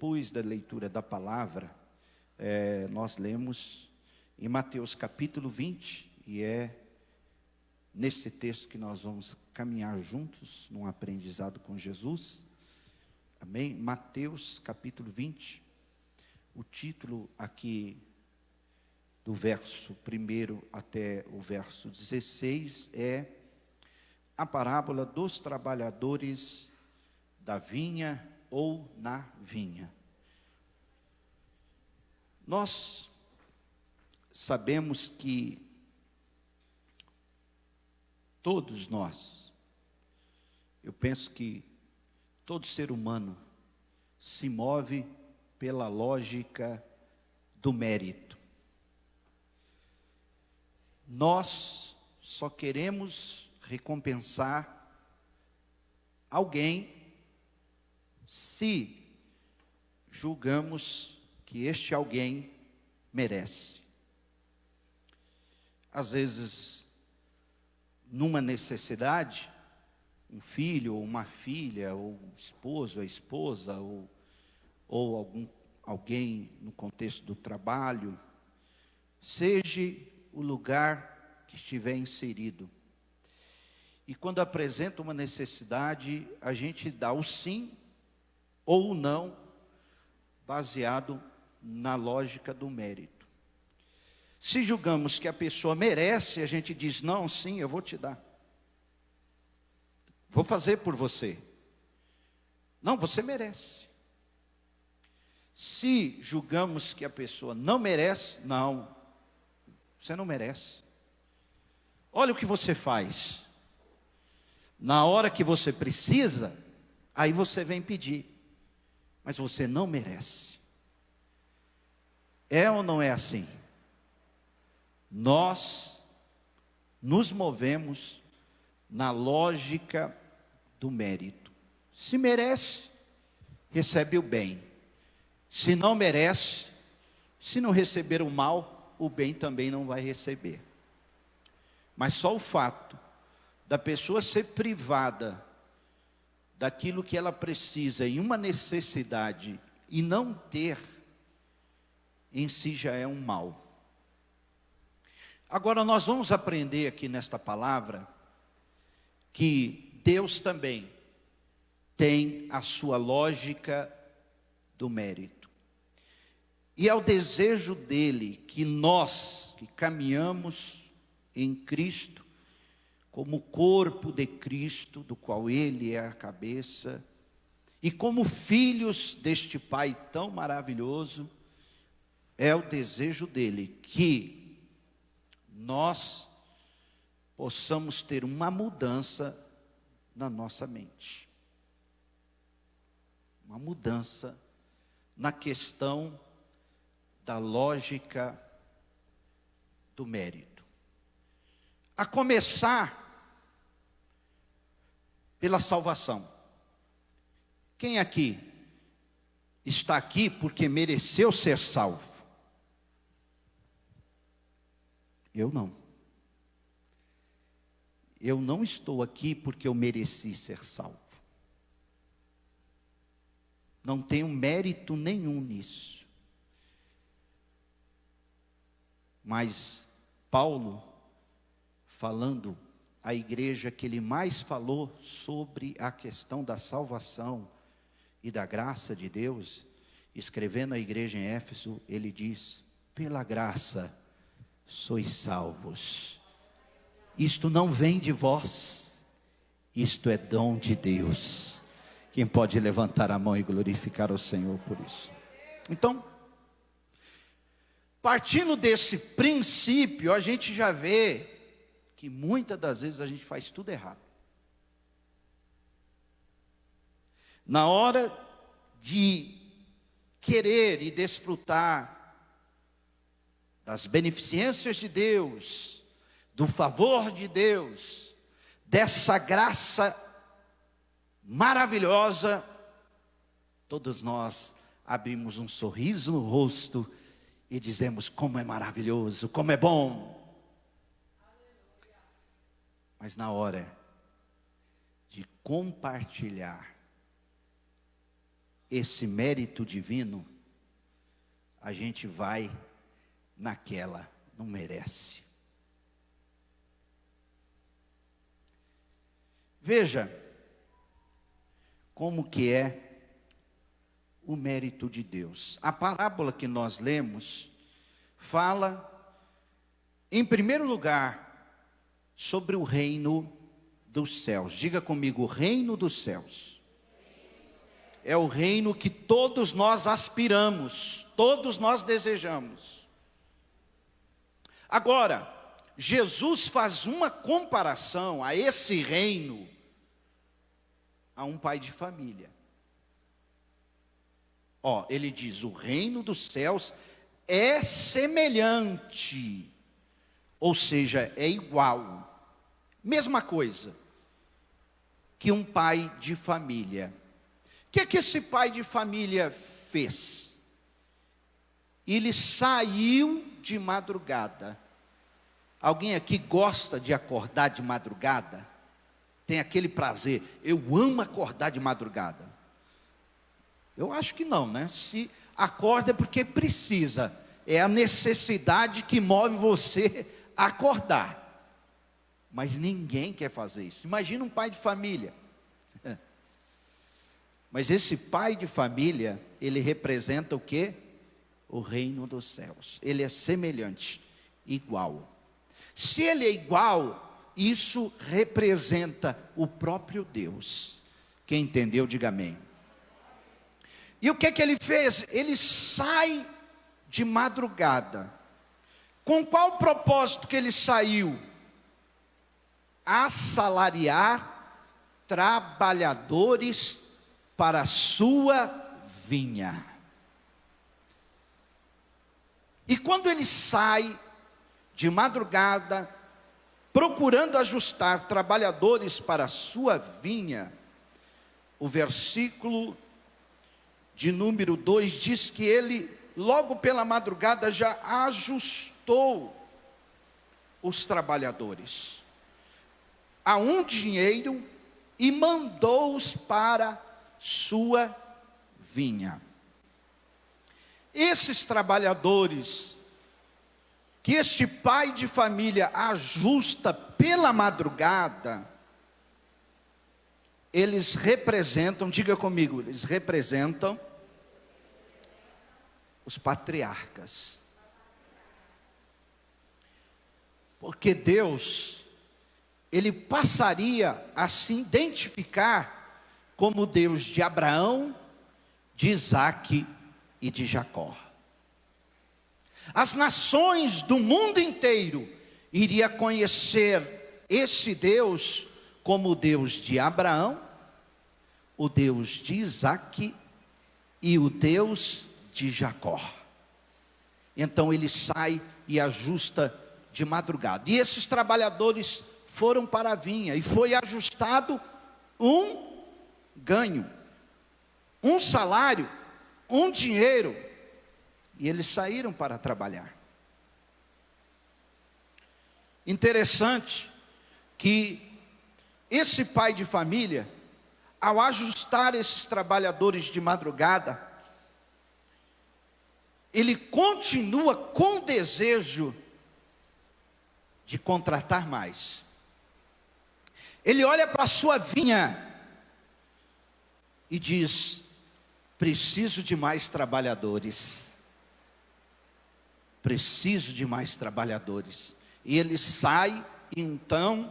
Depois da leitura da palavra, nós lemos em Mateus capítulo 20, e é nesse texto que nós vamos caminhar juntos, num aprendizado com Jesus. Amém? Mateus capítulo 20, o título aqui do verso 1 até o verso 16 é a parábola dos trabalhadores da vinha ou na vinha. Nós sabemos que todos nós, eu penso que todo ser humano se move pela lógica do mérito. Nós só queremos recompensar alguém se julgamos que este alguém merece. Às vezes, numa necessidade, um filho ou uma filha, ou um esposo, a esposa, ou alguém no contexto do trabalho, seja o lugar que estiver inserido. E quando apresenta uma necessidade, a gente dá o sim ou o não, baseado na lógica do mérito. Se julgamos que a pessoa merece, a gente diz, não, sim, eu vou te dar. Vou fazer por você. Não, você merece. Se julgamos que a pessoa não merece, não, você não merece. Olha o que você faz. Na hora que você precisa, aí você vem pedir. Mas você não merece. É ou não é assim? Nós nos movemos na lógica do mérito. Se merece, recebe o bem. Se não merece, se não receber o mal, o bem também não vai receber. Mas só o fato da pessoa ser privada daquilo que ela precisa em uma necessidade e não ter, em si já é um mal. Agora nós vamos aprender aqui nesta palavra que Deus também tem a sua lógica do mérito. E é o desejo dele que nós, que caminhamos em Cristo, como corpo de Cristo, do qual Ele é a cabeça, e como filhos deste Pai tão maravilhoso, é o desejo dele que nós possamos ter uma mudança na nossa mente. Uma mudança na questão da lógica do mérito. A começar pela salvação. Quem aqui está aqui porque mereceu ser salvo? Eu não. Eu não estou aqui porque eu mereci ser salvo. Não tenho mérito nenhum nisso. Mas Paulo, falando à igreja que ele mais falou sobre a questão da salvação e da graça de Deus, escrevendo à igreja em Éfeso, ele diz, pela graça sois salvos. Isto não vem de vós, isto é dom de Deus. Quem pode levantar a mão e glorificar o Senhor por isso? Então, partindo desse princípio, a gente já vê que muitas das vezes a gente faz tudo errado. Na hora de querer e desfrutar das beneficências de Deus, do favor de Deus, dessa graça maravilhosa, todos nós abrimos um sorriso no rosto e dizemos como é maravilhoso, como é bom. Mas na hora de compartilhar esse mérito divino, a gente vai naquela, não merece. Veja como que é o mérito de Deus. A parábola que nós lemos fala, em primeiro lugar, sobre o reino dos céus. Diga comigo, o reino dos céus. É o reino que todos nós aspiramos, todos nós desejamos. Agora, Jesus faz uma comparação a esse reino, a um pai de família. Ele diz, o reino dos céus é semelhante, ou seja, é igual, mesma coisa, que um pai de família. O que esse pai de família fez? Ele saiu de madrugada. Alguém aqui gosta de acordar de madrugada? Tem aquele prazer, eu amo acordar de madrugada. Eu acho que não, né? Se acorda é porque precisa, é a necessidade que move você a acordar. Mas ninguém quer fazer isso. Imagina um pai de família. Mas esse pai de família, ele representa o quê? O reino dos céus. Ele é semelhante, igual. Se ele é igual, isso representa o próprio Deus. Quem entendeu, diga amém. E o que ele fez? Ele sai de madrugada. Com qual propósito que ele saiu? Assalariar trabalhadores para a sua vinha. E quando ele sai de madrugada, procurando ajustar trabalhadores para a sua vinha, o versículo de número 2 diz que ele, logo pela madrugada, já ajustou os trabalhadores a um dinheiro e mandou-os para sua vinha. Esses trabalhadores que este pai de família ajusta pela madrugada, eles representam, diga comigo, eles representam os patriarcas. Porque Deus, ele passaria a se identificar como Deus de Abraão, de Isaque e de Jacó. As nações do mundo inteiro iriam conhecer esse Deus como o Deus de Abraão, o Deus de Isaque e o Deus de Jacó. Então ele sai e ajusta de madrugada. E esses trabalhadores foram para a vinha e foi ajustado um ganho, um salário, um dinheiro. E eles saíram para trabalhar. Interessante que esse pai de família, ao ajustar esses trabalhadores de madrugada, ele continua com desejo de contratar mais. Ele olha para a sua vinha e diz: preciso de mais trabalhadores. Preciso de mais trabalhadores. E ele sai, então,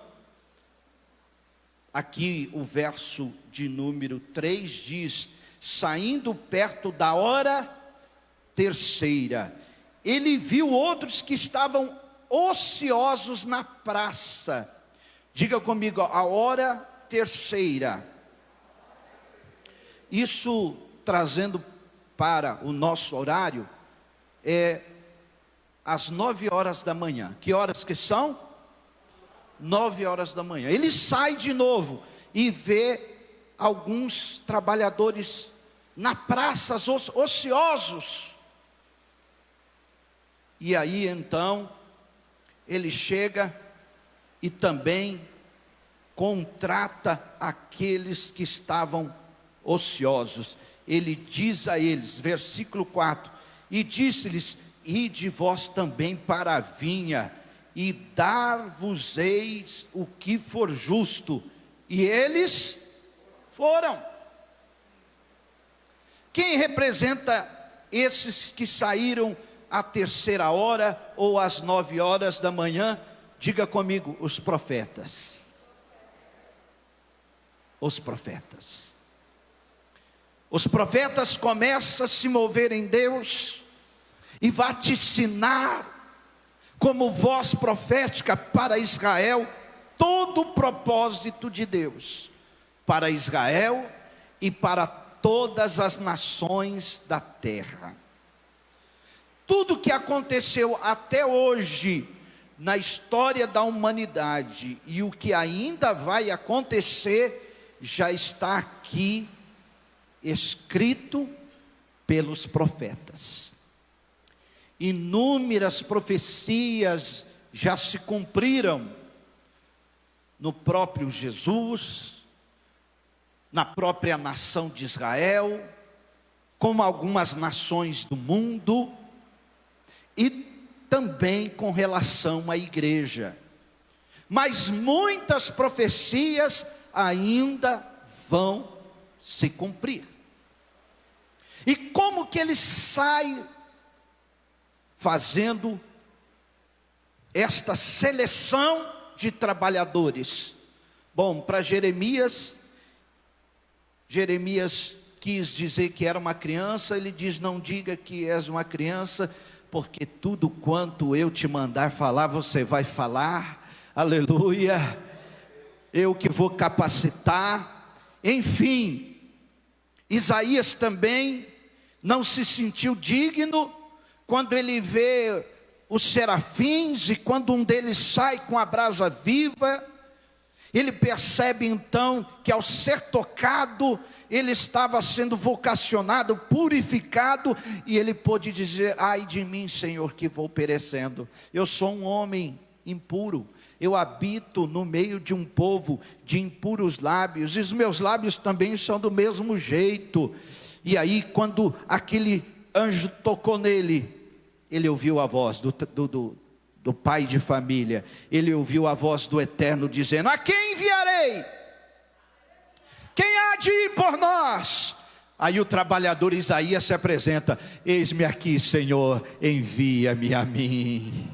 aqui o verso de número 3 diz: saindo perto da hora terceira, ele viu outros que estavam ociosos na praça. Diga comigo, a hora terceira. Isso, trazendo para o nosso horário, é às 9 horas da manhã. Que horas que são? 9 horas da manhã. Ele sai de novo e vê alguns trabalhadores na praça, ociosos. E aí então, ele chega e também contrata aqueles que estavam ociosos. ele diz a eles, versículo 4: e disse-lhes: ide vós também para a vinha, e dar-vos-eis o que for justo. E eles foram. Quem representa esses que saíram à terceira hora ou às 9 horas da manhã? Diga comigo: os profetas. Os profetas. Os profetas começam a se mover em Deus e vaticinar como voz profética para Israel todo o propósito de Deus para Israel e para todas as nações da terra. Tudo que aconteceu até hoje na história da humanidade e o que ainda vai acontecer já está aqui escrito pelos profetas. Inúmeras profecias já se cumpriram no próprio Jesus, na própria nação de Israel, como algumas nações do mundo, e também com relação à igreja. Mas muitas profecias ainda vão se cumprir. E como que ele sai fazendo esta seleção de trabalhadores? Bom, para Jeremias quis dizer que era uma criança. Ele diz: não diga que és uma criança, porque tudo quanto eu te mandar falar, você vai falar. Aleluia. Eu que vou capacitar. Enfim, Isaías também não se sentiu digno quando ele vê os serafins, e quando um deles sai com a brasa viva, ele percebe então que ao ser tocado, ele estava sendo vocacionado, purificado, e ele pôde dizer: ai de mim, Senhor, que vou perecendo. Eu sou um homem impuro, eu habito no meio de um povo de impuros lábios, e os meus lábios também são do mesmo jeito. E aí, quando aquele anjo tocou nele, ele ouviu a voz do pai de família, ele ouviu a voz do Eterno dizendo: a quem enviarei? Quem há de ir por nós? Aí o trabalhador Isaías se apresenta: eis-me aqui, Senhor, envia-me a mim.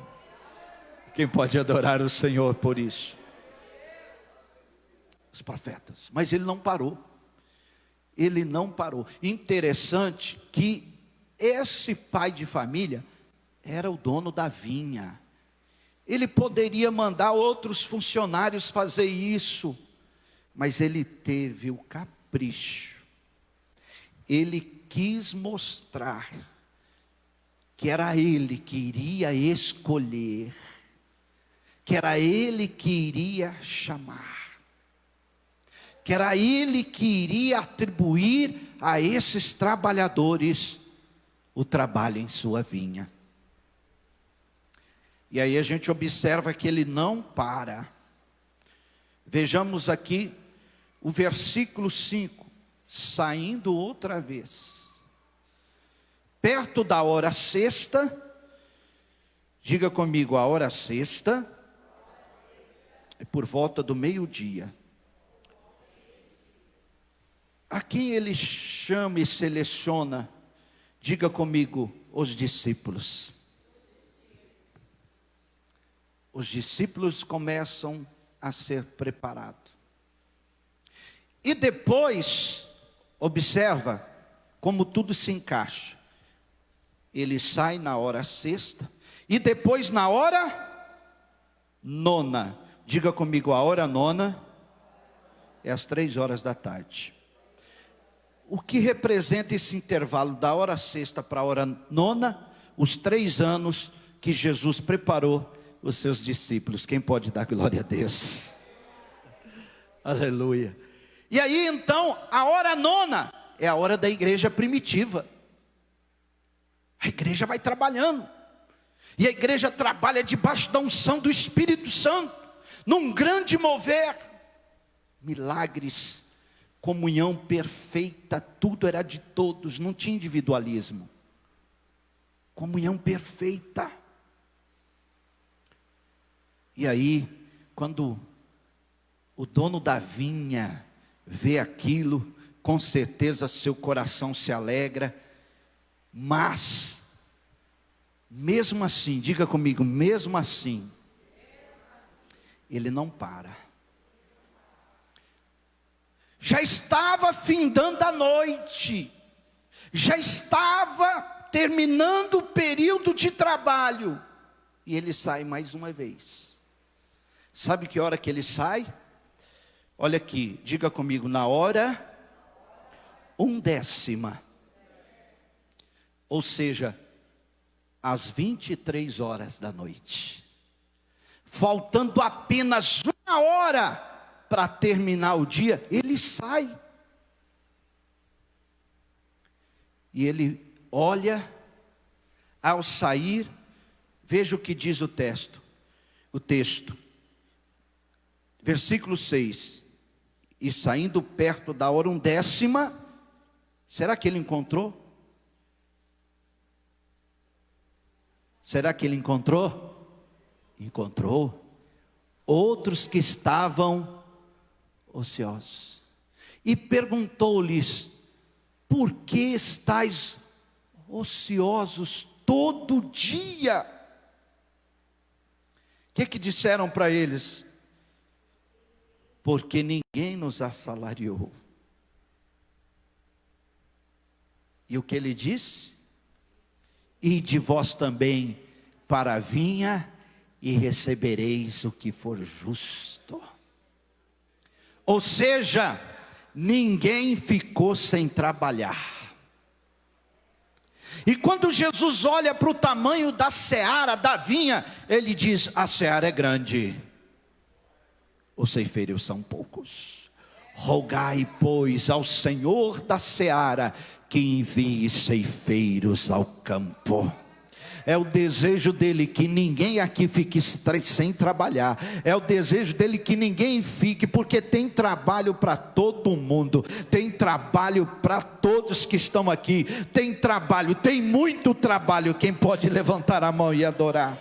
Quem pode adorar o Senhor por isso? Os profetas. Mas ele não parou. Ele não parou. Interessante que esse pai de família era o dono da vinha. Ele poderia mandar outros funcionários fazer isso, mas ele teve o capricho. Ele quis mostrar que era ele que iria escolher, que era ele que iria chamar, que era ele que iria atribuir a esses trabalhadores o trabalho em sua vinha. E aí a gente observa que ele não para. Vejamos aqui o versículo 5, saindo outra vez, perto da hora sexta. Diga comigo: a hora sexta é por volta do meio-dia. A quem ele chama e seleciona? Diga comigo: os discípulos. Os discípulos começam a ser preparados. E depois, observa como tudo se encaixa. Ele sai na hora sexta, e depois na hora nona. Diga comigo: a hora nona é às 3 horas da tarde. O que representa esse intervalo da hora sexta para a hora nona? Os 3 anos que Jesus preparou os seus discípulos. Quem pode dar glória a Deus? Aleluia. E aí então, a hora nona é a hora da igreja primitiva. A igreja vai trabalhando, e a igreja trabalha debaixo da unção do Espírito Santo, num grande mover. Milagres, comunhão perfeita, tudo era de todos, não tinha individualismo. Comunhão perfeita. E aí, quando o dono da vinha vê aquilo, com certeza seu coração se alegra, mas, mesmo assim, diga comigo, mesmo assim, ele não para. Já estava findando a noite, já estava terminando o período de trabalho, e ele sai mais uma vez. Sabe que hora que ele sai? Olha aqui, diga comigo, na hora 1/10, ou seja, às 23 horas da noite, faltando apenas 1 hora para terminar o dia, ele sai. E ele olha, ao sair, veja o que diz o texto, versículo 6, e saindo perto da hora 1/10, será que ele encontrou? Será que ele encontrou? Encontrou outros que estavam ociosos, e perguntou-lhes: por que estáis ociosos todo dia? O que disseram para eles? Porque ninguém nos assalariou. E o que ele disse? Ide vós também para a vinha e recebereis o que for justo. Ou seja, ninguém ficou sem trabalhar. E quando Jesus olha para o tamanho da seara, da vinha, ele diz: a seara é grande, os ceifeiros são poucos. Rogai, pois, ao Senhor da seara que envie ceifeiros ao campo. É o desejo dele que ninguém aqui fique sem trabalhar. É o desejo dele que ninguém fique, porque tem trabalho para todo mundo. Tem trabalho para todos que estão aqui. Tem trabalho, tem muito trabalho. Quem pode levantar a mão e adorar?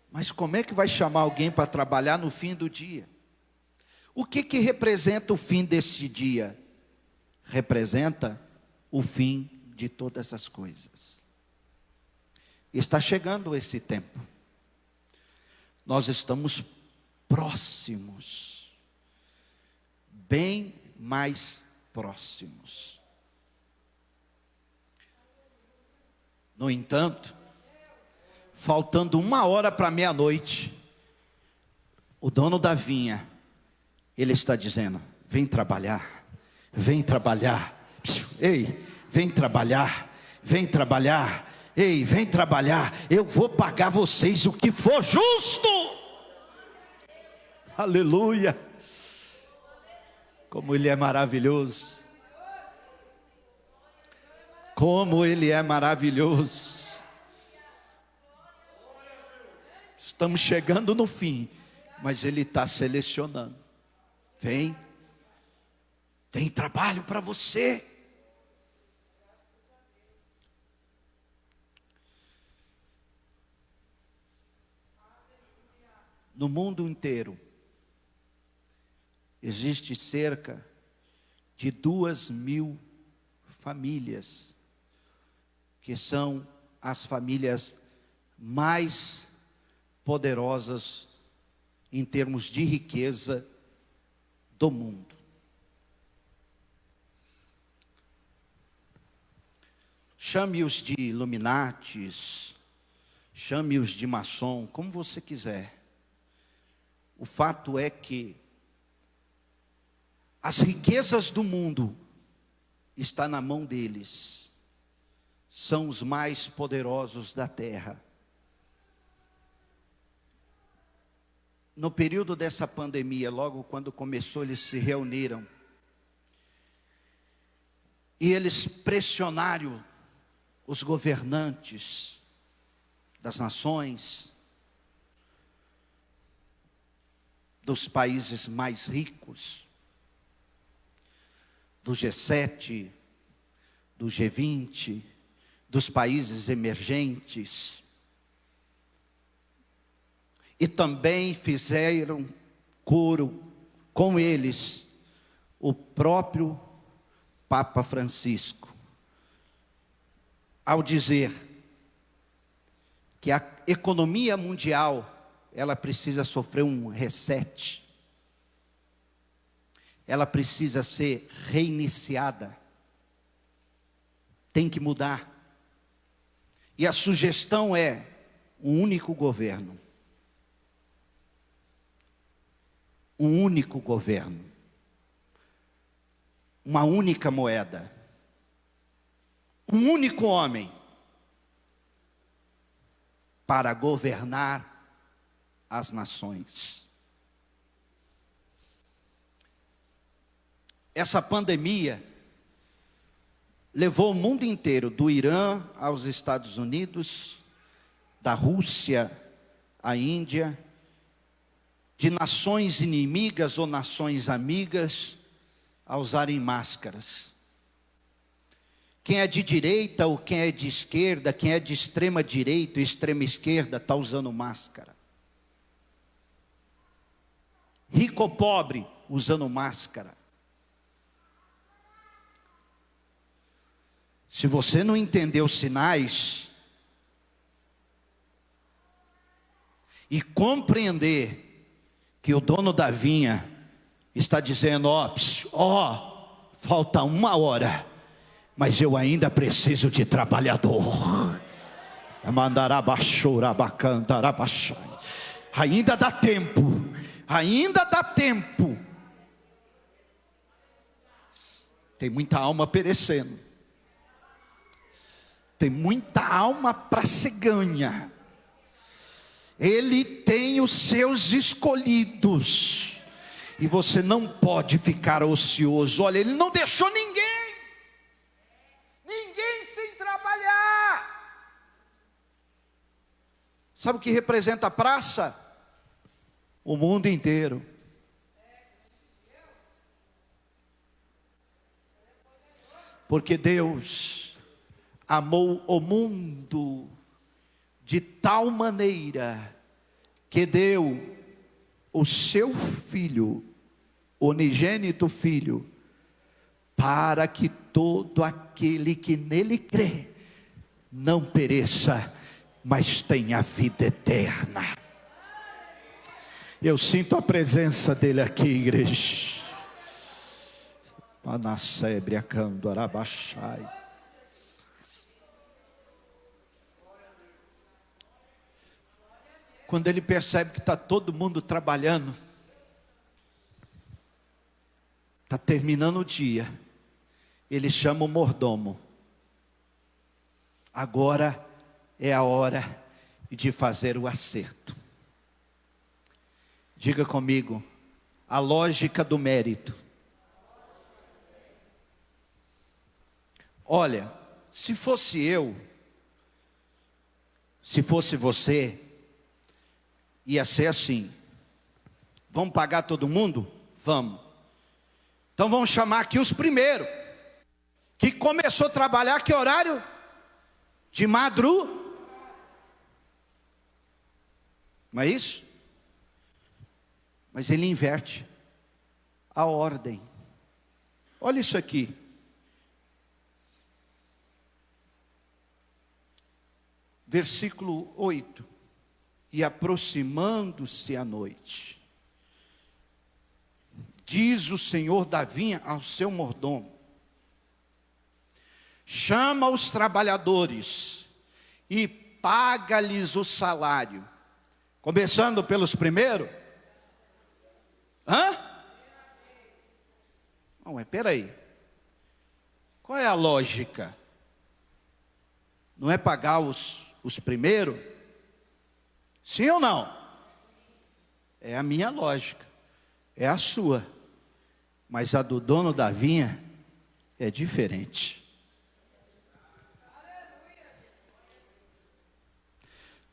Mas como é que vai chamar alguém para trabalhar no fim do dia? O que representa o fim deste dia? Representa o fim de todas as coisas. Está chegando esse tempo. Nós estamos próximos, bem mais próximos. No entanto, faltando 1 hora para meia-noite, o dono da vinha, ele está dizendo: vem trabalhar, vem trabalhar. Ei, vem trabalhar, vem trabalhar. Ei, vem trabalhar, eu vou pagar vocês o que for justo. Aleluia. Como ele é maravilhoso. Como ele é maravilhoso. Estamos chegando no fim, mas ele está selecionando. Vem, tem trabalho para você. No mundo inteiro, existe cerca de 2.000 famílias, que são as famílias mais poderosas em termos de riqueza do mundo. Chame-os de Illuminatis, chame-os de maçom, como você quiser. O fato é que as riquezas do mundo estão na mão deles. São os mais poderosos da terra. No período dessa pandemia, logo quando começou, eles se reuniram. E eles pressionaram os governantes das nações dos países mais ricos, do G7, do G20, dos países emergentes. E também fizeram coro com eles o próprio Papa Francisco, ao dizer que a economia mundial, ela precisa sofrer um reset. Ela precisa ser reiniciada. Tem que mudar. E a sugestão é um único governo. Um único governo. Uma única moeda. Um único homem para governar as nações. Essa pandemia levou o mundo inteiro, do Irã aos Estados Unidos, da Rússia à Índia, de nações inimigas ou nações amigas, a usarem máscaras. Quem é de direita ou quem é de esquerda, quem é de extrema direita e extrema esquerda, está usando máscara. Rico ou pobre, usando máscara. Se você não entender os sinais e compreender que o dono da vinha está dizendo, falta 1 hora, mas eu ainda preciso de trabalhador. Ainda dá tempo. Ainda dá tempo. Tem muita alma perecendo. Tem muita alma para ser ganha. Ele tem os seus escolhidos. E você não pode ficar ocioso. Olha, ele não deixou ninguém sem trabalhar. Sabe o que representa a praça? O mundo inteiro. Porque Deus amou o mundo de tal maneira que deu o seu Filho, unigênito Filho, para que todo aquele que nele crê não pereça, mas tenha vida eterna. Eu sinto a presença dele aqui, igreja. Manassebriacando Arabachai. Quando ele percebe que está todo mundo trabalhando, está terminando o dia, ele chama o mordomo. Agora é a hora de fazer o acerto. Diga comigo, a lógica do mérito. Olha, se fosse eu, se fosse você, ia ser assim. Vamos pagar todo mundo? Vamos. Então vamos chamar aqui os primeiros. Que começou a trabalhar, que horário? De madrugada. Não é isso? Mas ele inverte a ordem. Olha isso aqui. Versículo 8. E aproximando-se a noite, diz o senhor da vinha ao seu mordomo: chama os trabalhadores e paga-lhes o salário. Começando pelos primeiros? Não, mas peraí. Qual é a lógica? Não é pagar os primeiros? Sim ou não? É a minha lógica. É a sua. Mas a do dono da vinha é diferente.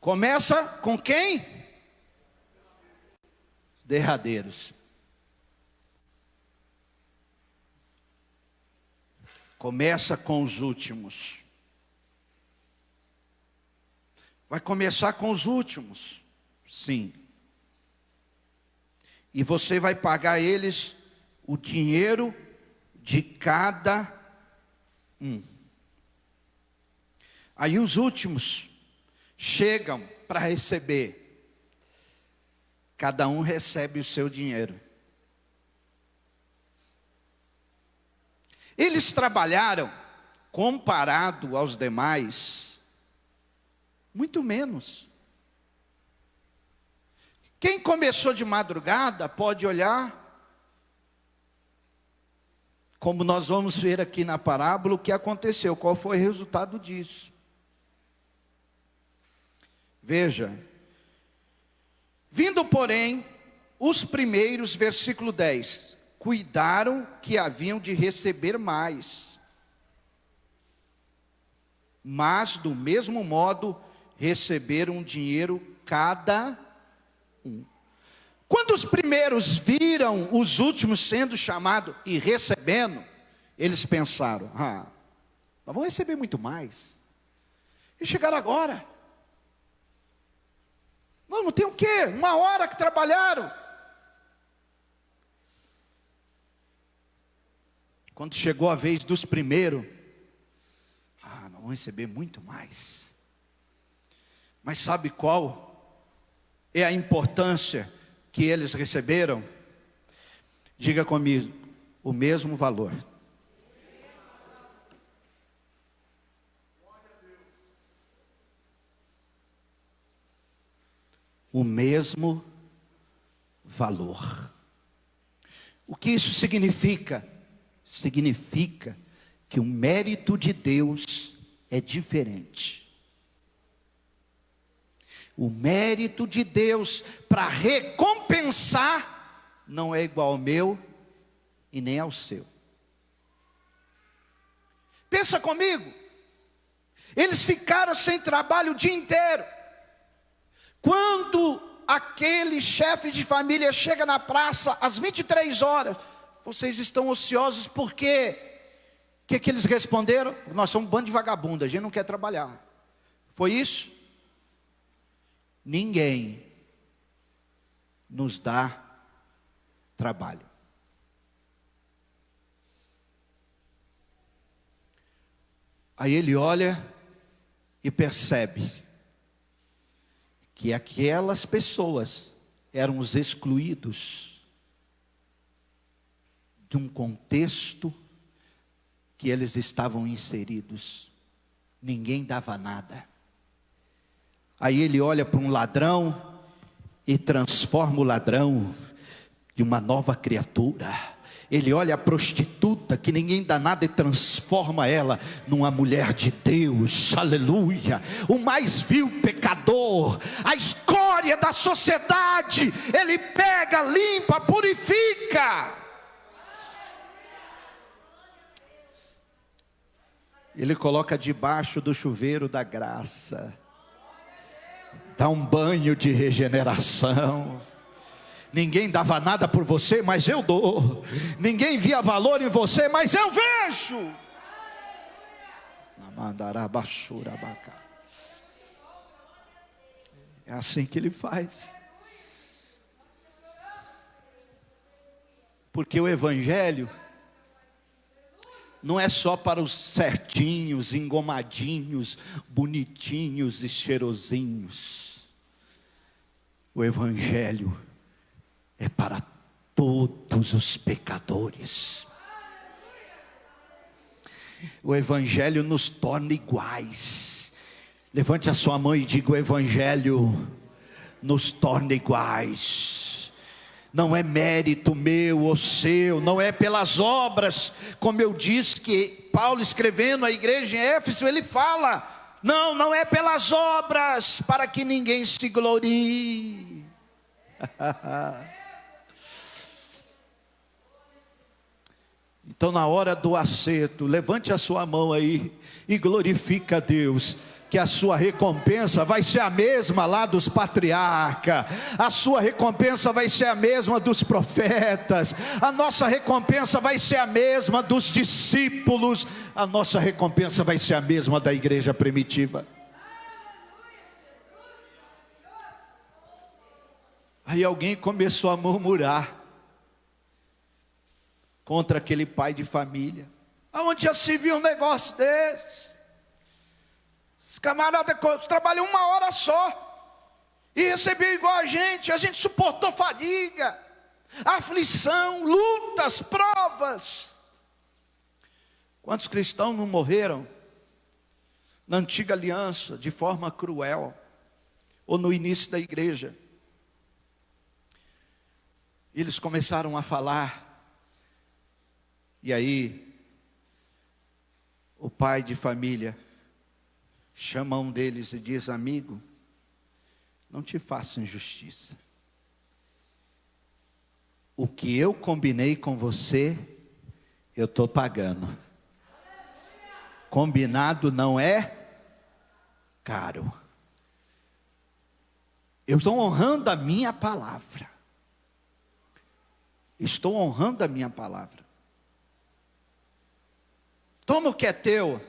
Começa com quem? derradeiros. Começa com os últimos. Vai começar com os últimos, sim. E você vai pagar eles o dinheiro de cada um. Aí os últimos chegam para receber. Cada um recebe o seu dinheiro. Eles trabalharam, comparado aos demais, muito menos. Quem começou de madrugada pode olhar, como nós vamos ver aqui na parábola, o que aconteceu, qual foi o resultado disso. Veja, vindo porém, os primeiros, versículo 10, cuidaram que haviam de receber mais, mas do mesmo modo receberam dinheiro cada um. Quando os primeiros viram os últimos sendo chamados e recebendo, eles pensaram, nós vamos receber muito mais. E chegaram agora. Não tem o quê? 1 hora que trabalharam. Quando chegou a vez dos primeiros, nós vamos receber muito mais. Mas sabe qual é a importância que eles receberam? Diga comigo, o mesmo valor. O mesmo valor. O que isso significa? Significa que o mérito de Deus é diferente. O mérito de Deus para recompensar não é igual ao meu e nem ao seu. Pensa comigo. Eles ficaram sem trabalho o dia inteiro. Quando aquele chefe de família chega na praça às 23 horas, vocês estão ociosos por quê? O que eles responderam? Nós somos um bando de vagabundo, a gente não quer trabalhar. Foi isso? Ninguém nos dá trabalho. Aí ele olha e percebe que aquelas pessoas eram os excluídos de um contexto que eles estavam inseridos. Ninguém dava nada. Aí ele olha para um ladrão e transforma o ladrão de uma nova criatura. Ele olha a prostituta que ninguém dá nada e transforma ela numa mulher de Deus, aleluia. O mais vil pecador, a escória da sociedade, ele pega, limpa, purifica. Ele coloca debaixo do chuveiro da graça, dá um banho de regeneração. Ninguém dava nada por você, mas eu dou. Ninguém via valor em você, mas eu vejo. É assim que ele faz. Porque o evangelho não é só para os certinhos, engomadinhos, bonitinhos e cheirosinhos. O evangelho é para todos os pecadores. O evangelho nos torna iguais. Levante a sua mão e diga: o evangelho nos torna iguais. Não é mérito meu ou seu, não é pelas obras, como eu disse que Paulo escrevendo à igreja em Éfeso, ele fala, não é pelas obras, para que ninguém se glorie. Então na hora do acerto, levante a sua mão aí e glorifica a Deus. que a sua recompensa vai ser a mesma lá dos patriarcas, a sua recompensa vai ser a mesma dos profetas, a nossa recompensa vai ser a mesma dos discípulos, a nossa recompensa vai ser a mesma da igreja primitiva. Aí alguém começou a murmurar contra aquele pai de família. Aonde já se viu um negócio desse? Os camaradas trabalham 1 hora só e recebeu igual a gente suportou fadiga, aflição, lutas, provas. Quantos cristãos não morreram na antiga aliança de forma cruel, ou no início da igreja? Eles começaram a falar, e aí o pai de família chama um deles e diz: amigo, não te faço injustiça. O que eu combinei com você, eu estou pagando. Combinado não é caro. Eu estou honrando a minha palavra. Estou honrando a minha palavra. Toma o que é teu,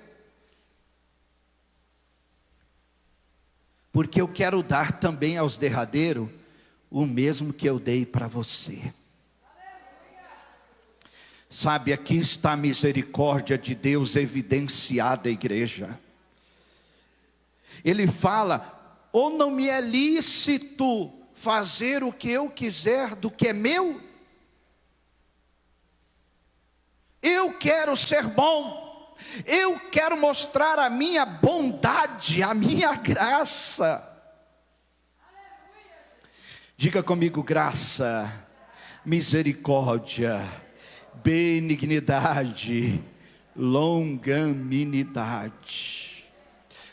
porque eu quero dar também aos derradeiros o mesmo que eu dei para você. Sabe, aqui está a misericórdia de Deus evidenciada, igreja. Ele fala: ou não me é lícito fazer o que eu quiser do que é meu? Eu quero ser bom, eu quero mostrar a minha bondade, a minha graça. Diga comigo: graça, misericórdia, benignidade, longanimidade.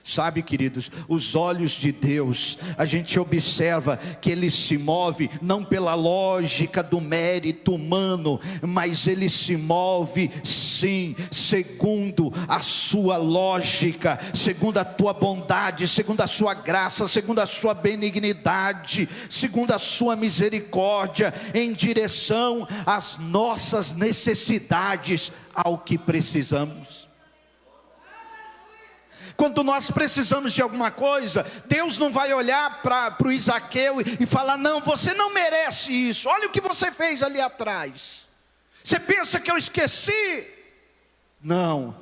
Sabe, queridos, os olhos de Deus, a gente observa que Ele se move não pela lógica do mérito humano, mas Ele se move sim, segundo a sua lógica, segundo a tua bondade, segundo a sua graça, segundo a sua benignidade, segundo a sua misericórdia, em direção às nossas necessidades, ao que precisamos. Quando nós precisamos de alguma coisa, Deus não vai olhar para o Isaqueu e falar: não, você não merece isso, olha o que você fez ali atrás, você pensa que eu esqueci? Não,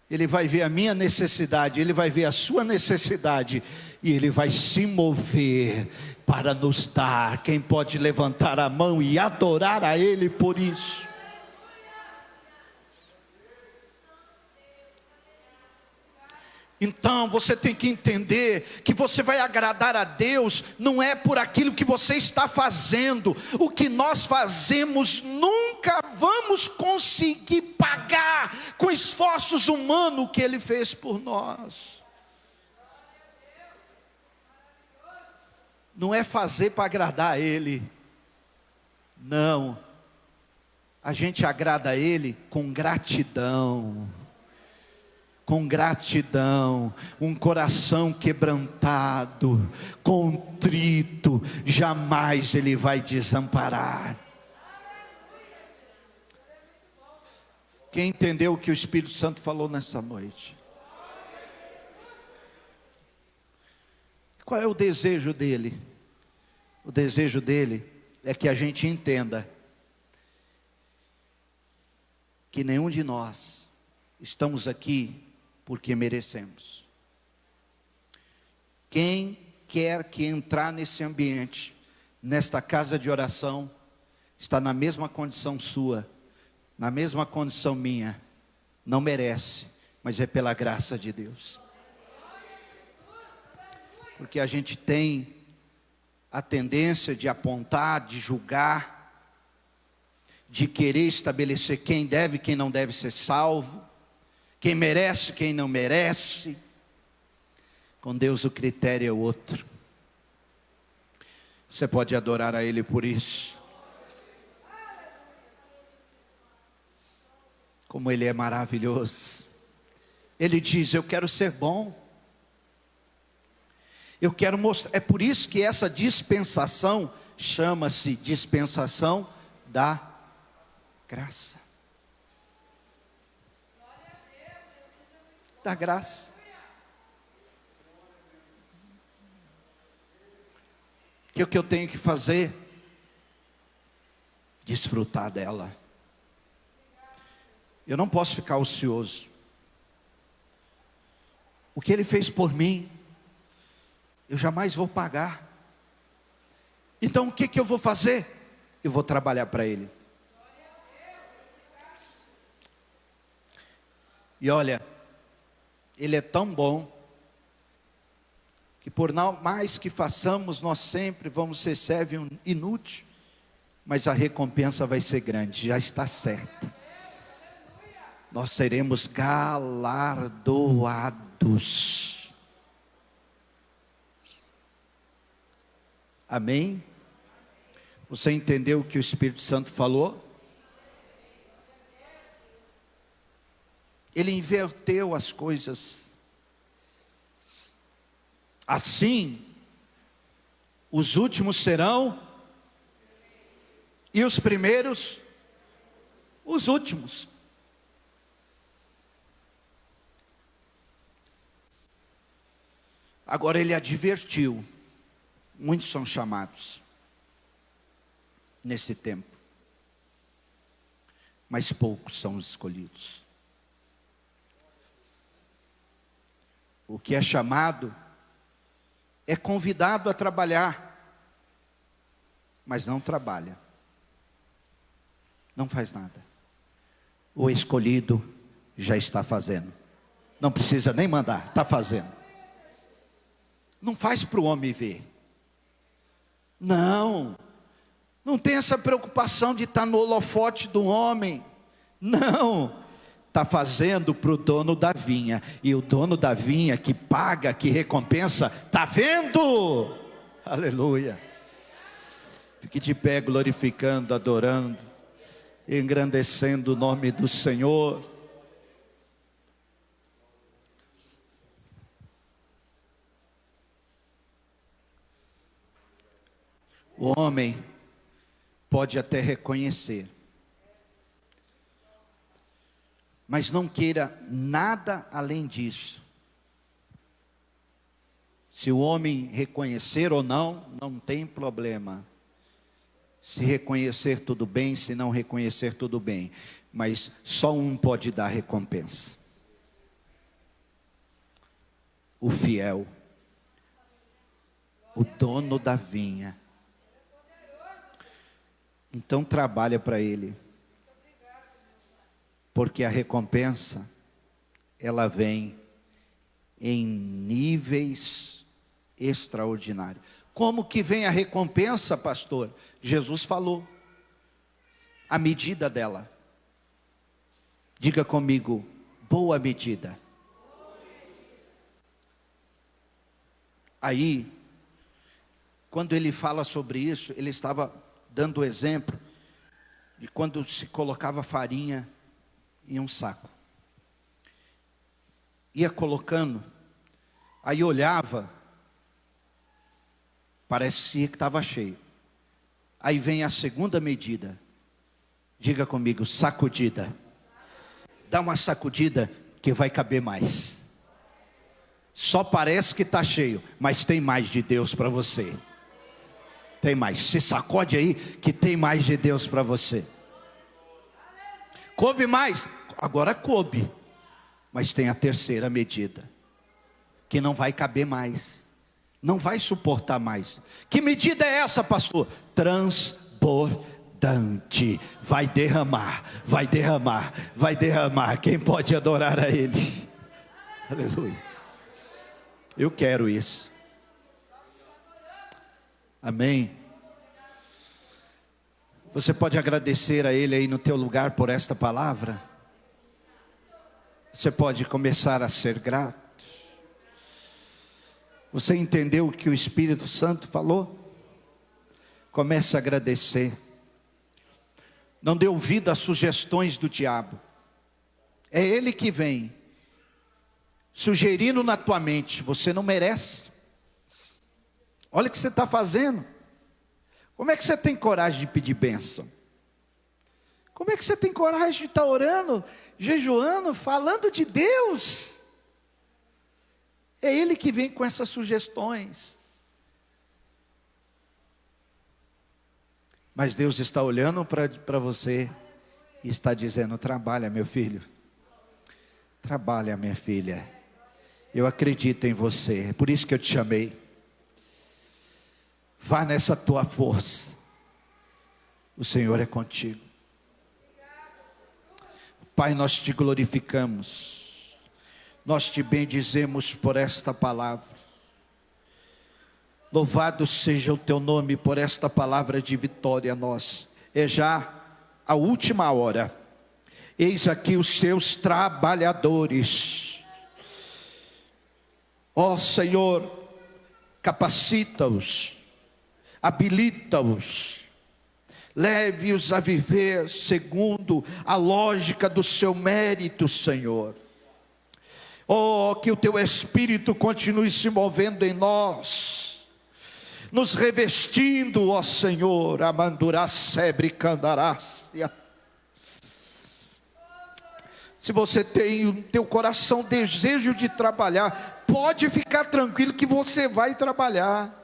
Ele vai ver a minha necessidade, Ele vai ver a sua necessidade, e Ele vai se mover para nos dar. Quem pode levantar a mão e adorar a Ele por isso? Então você tem que entender que você vai agradar a Deus não é por aquilo que você está fazendo. O que nós fazemos nunca vamos conseguir pagar com esforços humanos o que Ele fez por nós. Não é fazer para agradar a Ele, não. A gente agrada a Ele com gratidão. Com gratidão, um coração quebrantado, contrito, jamais Ele vai desamparar. Quem entendeu o que o Espírito Santo falou nessa noite? Qual é o desejo dele? O desejo dele é que a gente entenda que nenhum de nós estamos aqui porque merecemos. Quem quer que entrar nesse ambiente, nesta casa de oração, está na mesma condição sua, na mesma condição minha, não merece, mas é pela graça de Deus. Porque a gente tem a tendência de apontar, de julgar, de querer estabelecer quem deve e quem não deve ser salvo, quem merece, quem não merece. Com Deus o critério é outro. Você pode adorar a Ele por isso. Como Ele é maravilhoso. Ele diz: eu quero ser bom. Eu quero mostrar. É por isso que essa dispensação chama-se dispensação da graça. Da graça. Que o que eu tenho que fazer? Desfrutar dela. Eu não posso ficar ocioso. O que Ele fez por mim, eu jamais vou pagar. Então o que eu vou fazer? Eu vou trabalhar para Ele. E olha, Ele é tão bom, que por mais que façamos, nós sempre vamos ser servo inútil, mas a recompensa vai ser grande, já está certa. Nós seremos galardoados. Amém? Você entendeu o que o Espírito Santo falou? Ele inverteu as coisas. Assim, os últimos serão, e os primeiros, os últimos. Agora ele advertiu, muitos são chamados nesse tempo, mas poucos são os escolhidos. O que é chamado é convidado a trabalhar, mas não trabalha, não faz nada. O escolhido já está fazendo, não precisa nem mandar, está fazendo. Não faz para o homem ver, não tem essa preocupação de estar no holofote do homem, não. Está fazendo para o dono da vinha, e o dono da vinha que paga, que recompensa, está vendo, aleluia. Fique de pé glorificando, adorando, engrandecendo o nome do Senhor. O homem pode até reconhecer, mas não queira nada além disso. Se o homem reconhecer ou não, não tem problema. Se reconhecer, tudo bem. Se não reconhecer, tudo bem. Mas só um pode dar recompensa: o fiel, o dono da vinha. Então trabalha para Ele, porque a recompensa, ela vem em níveis extraordinários. Como que vem a recompensa, pastor? Jesus falou, a medida dela. Diga comigo: boa medida. Aí, quando ele fala sobre isso, ele estava dando o exemplo de quando se colocava farinha em um saco. Ia colocando, aí olhava, parecia que estava cheio. Aí vem a segunda medida. Diga comigo: sacudida. Dá uma sacudida que vai caber mais. Só parece que está cheio, mas tem mais de Deus para você. Tem mais. Se sacode aí que tem mais de Deus para você. Coube mais? Agora coube. Mas tem a terceira medida, que não vai caber mais, não vai suportar mais. Que medida é essa, pastor? Transbordante. Vai derramar, vai derramar, vai derramar. Quem pode adorar a Ele? Aleluia. Eu quero isso. Amém. Você pode agradecer a Ele aí no teu lugar por esta palavra? Você pode começar a ser grato. Você entendeu o que o Espírito Santo falou? Comece a agradecer. Não dê ouvido às sugestões do diabo. É ele que vem sugerindo na tua mente: você não merece. Olha o que você está fazendo. Como é que você tem coragem de pedir bênção? Como é que você tem coragem de estar orando, jejuando, falando de Deus? É Ele que vem com essas sugestões. Mas Deus está olhando para você e está dizendo: trabalha, meu filho. Trabalha, minha filha. Eu acredito em você, é por isso que eu te chamei. Vá nessa tua força. O Senhor é contigo. Pai, nós te glorificamos. Nós te bendizemos por esta palavra. Louvado seja o teu nome por esta palavra de vitória nossa. É já a última hora. Eis aqui os teus trabalhadores. Ó Senhor, capacita-os, habilita-os, leve-os a viver segundo a lógica do seu mérito, Senhor. Oh, que o teu Espírito continue se movendo em nós, nos revestindo, ó Senhor, amandurá sebre candarácia. Se você tem no teu coração desejo de trabalhar, pode ficar tranquilo que você vai trabalhar.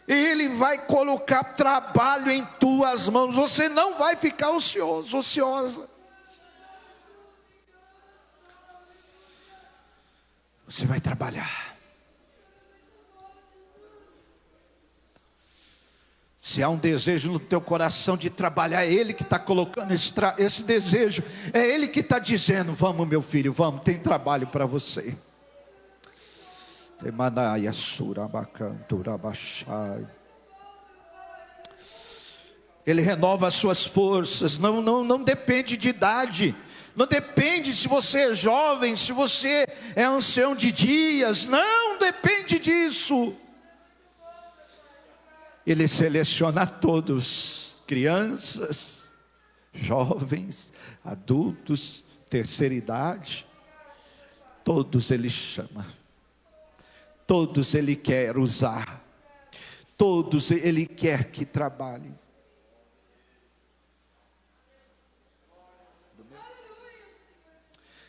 Ele vai colocar trabalho em tuas mãos. Você não vai ficar ocioso, ociosa. Você vai trabalhar. Se há um desejo no teu coração de trabalhar, é Ele que está colocando esse desejo. É Ele que está dizendo: vamos, meu filho, vamos, tem trabalho para você. Ele renova as suas forças. Não depende de idade. Não depende se você é jovem, se você é ancião de dias. Não depende disso. Ele seleciona todos, crianças, jovens, adultos, terceira idade, todos Ele chama, todos Ele quer usar, todos Ele quer que trabalhem.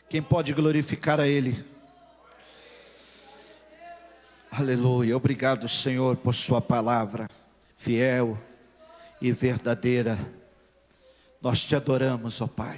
Quem pode glorificar a Ele? Aleluia, obrigado Senhor por sua palavra fiel e verdadeira. Nós te adoramos, ó Pai.